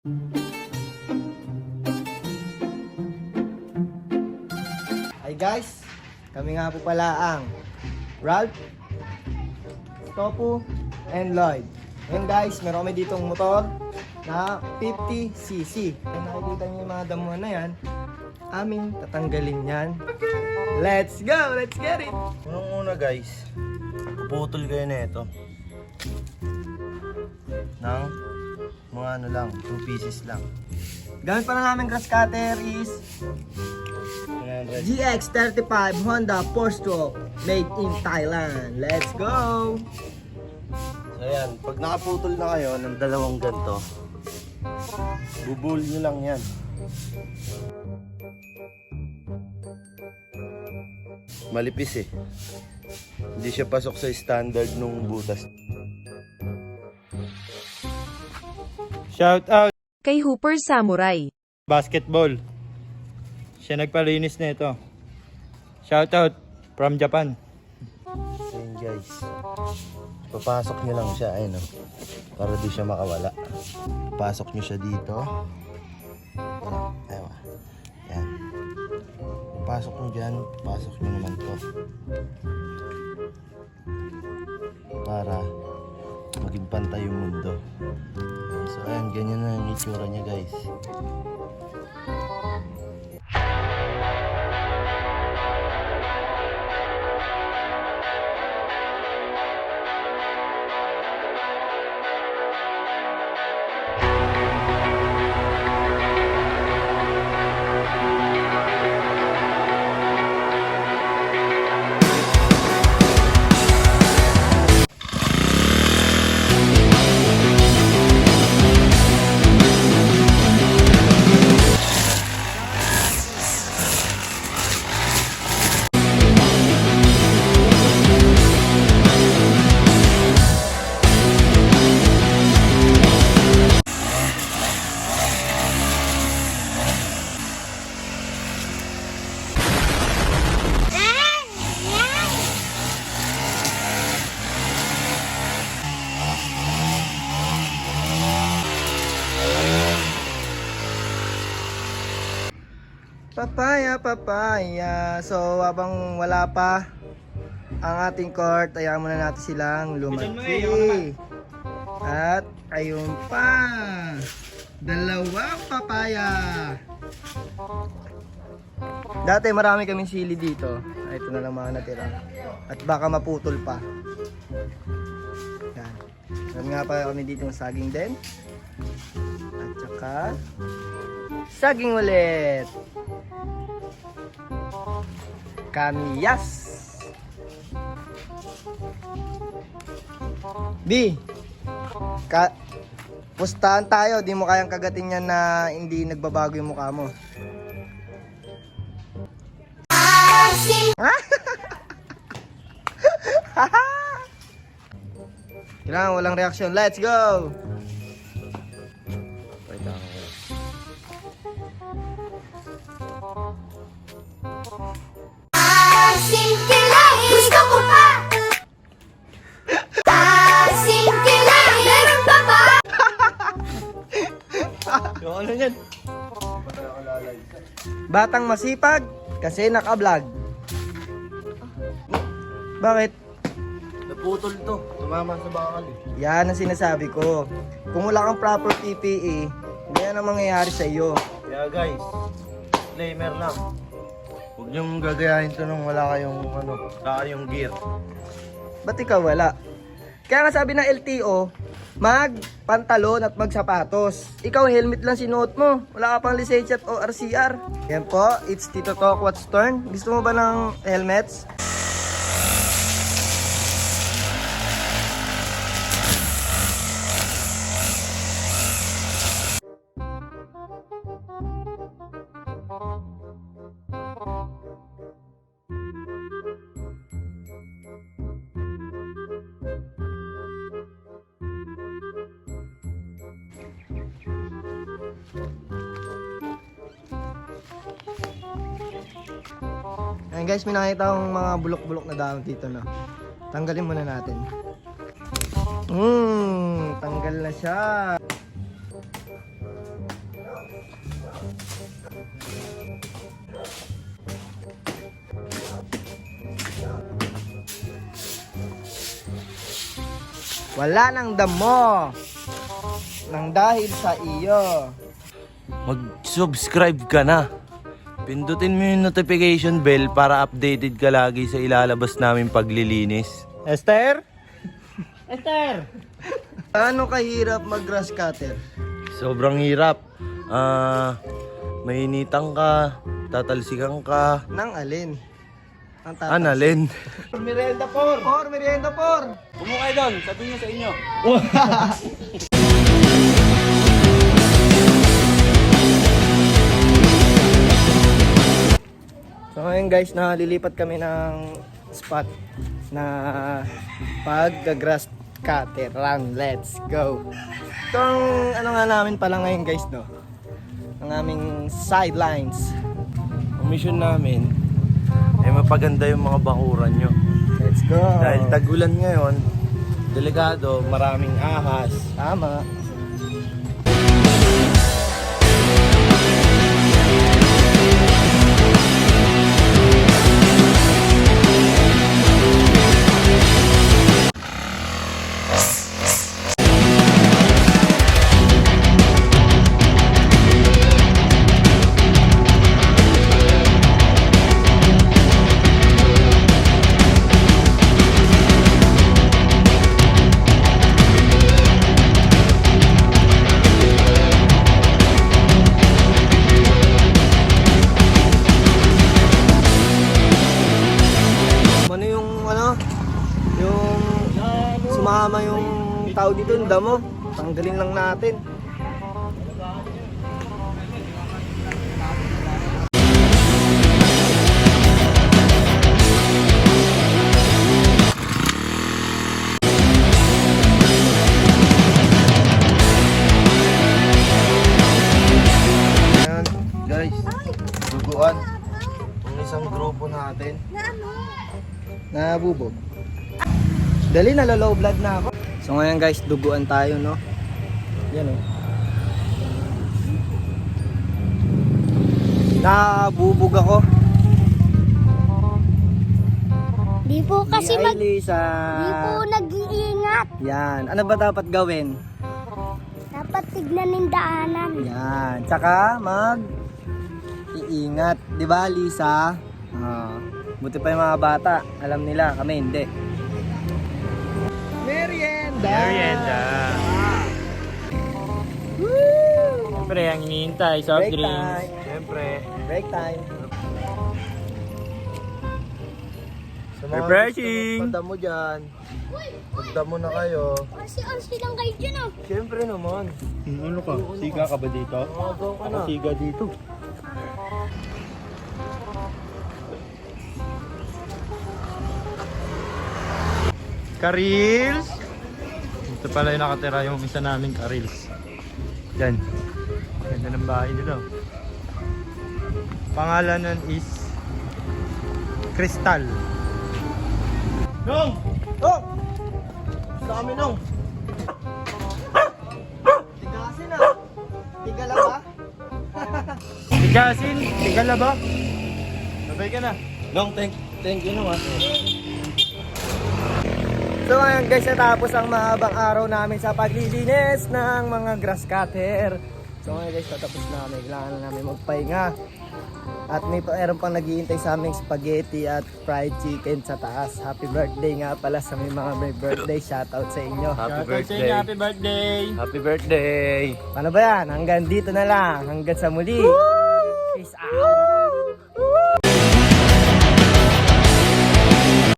Hi guys, kami nga po pala ang Ralph, Tofu, and Lloyd. Ngayon guys, meron kami ditong motor na 50cc. Kung nakikita niyo yung mga damuhan na yan, aming tatanggalin yan. Let's go! Let's get it! Unang-una guys, puputol kayo na ito ng mga ano lang, 2 pieces lang. Gamit pa na namin grass cutter is GX35 Honda 4-stroke made in Thailand. Let's go! So yan, pag nakaputol na kayo ng dalawang ganito, bubul nyo lang yan. Malipis eh. Hindi siya pasok sa standard nung butas. Shout out Kay Hooper Samurai. basketball. Siya nagpalinis na ito. Shout out from Japan. Ayan guys. Papasok nyo lang siya, ayun oh, para di siya makawala. Pasok nyo siya dito. Ayun. Yan. Pasok nyo dyan, pasok nyo naman to. Para maging pantay yung mundo. So ayan, ganyan na yung itsura niya guys. Papaya. So, habang wala pa ang ating court, ayaw muna natin silang lumaki. At, ayun pa. Dalawang papaya. Dati marami kaming sili dito. Ito na lang mga natira. At baka maputol pa. Yan. Meron nga pa kami dito ng saging din. At saka, saging ulit. Kamiyas. B. Pustahan tayo, di mo kayang kagatin yan na hindi nagbabago yung mukha mo. Kailangan walang reaksyon. Let's go! Gusto ko pa! Asing kilay! Meron pa ba? Yung ano yan? Batang masipag kasi naka-vlog. Bakit? Naputol to, tumama sa bakal eh. Yan ang sinasabi ko. Kung wala kang proper PPE, hindi yan ang mangyayari sa iyo. Kaya guys, disclaimer lang. Huwag niyong gagayahin to nung wala kayong gear. Ba't ikaw wala? Kaya nga sabi ng LTO, mag-pantalon at magsapatos. Ikaw helmet lang sinuot mo. Wala ka pang lisensya at ORCR. Yan po, it's Tito Tokwat's turn. Gusto mo ba ng helmets? Ayan guys, may nakita akong mga bulok-bulok na dahon dito na. Tanggalin muna natin. Tanggal na siya. Wala nang damo. Nang dahil sa iyo. Mag-subscribe ka na. Pindutin mo yung notification bell para updated ka lagi sa ilalabas namin paglilinis. Esther? Esther! Paano kahirap mag-grass cutter? Sobrang hirap. Mainitan ka, tatalsikan ka. Nang alin? Ang tatas. Analin. Merienda por! Merienda por! Bumukay doon, sabihin niyo sa inyo. So ngayon guys, nalilipat kami ng spot na pag-grass cutter run. Let's go! Itong ano nga namin pala ngayon guys, no? Ang aming sidelines. Ang mission namin ay mapaganda yung mga bakuran nyo. Let's go! Dahil tagulan ngayon, delikado, maraming ahas. Tama. Sumama yung tao dito, yung damo. Tanggalin lang natin. Ayan, guys, duguan. Ang isang grupo natin. Nabubog. Dali, nalolow blood na ako. So ngayon guys, duguan tayo, no? Yan, oh. Nabubog ako. Di po kasi Hi, Lisa. di po nag-iingat. Yan. Ano ba dapat gawin? Dapat tignan ng daanan. Yan. Tsaka iingat. Di ba, Lisa? Buti pa yung mga bata. Alam nila, kami hindi. Merienda! Merienda. Siyempre, ang hinihintay, soft Break drinks. time. Siyempre, Break time. sa mga Refreshing. gusto magdamo dyan, magdamo na kayo. Kasi lang kayo dyan, oh. Siyempre naman. Ano ka? Siga ka ba dito? Magaw ka na. Ako siga dito. Karils! Ito pala yung nakatira yung isa naming Karils. Yan. Ganda ng bahay nila. Pangalan nun is Crystal. Nong! Oh! Sa kami, Nong! Tigasin na. Tigala ba? Tigasin! Tigala ba? Sabay ka na. Nong, thank you naman. So ngayon guys, natapos ang mahabang araw namin sa paglilinis ng mga grass cutter. So ngayon guys, tatapos namin. Kailangan na namin magpahinga. At meron pang naghihintay sa aming spaghetti at fried chicken sa taas. Happy birthday nga pala sa may mga may birthday. Shoutout sa inyo. Happy Shoutout sa birthday. inyo, happy birthday! Happy birthday. Paano ba yan? Hanggang dito na lang. Hanggang sa muli. Peace out!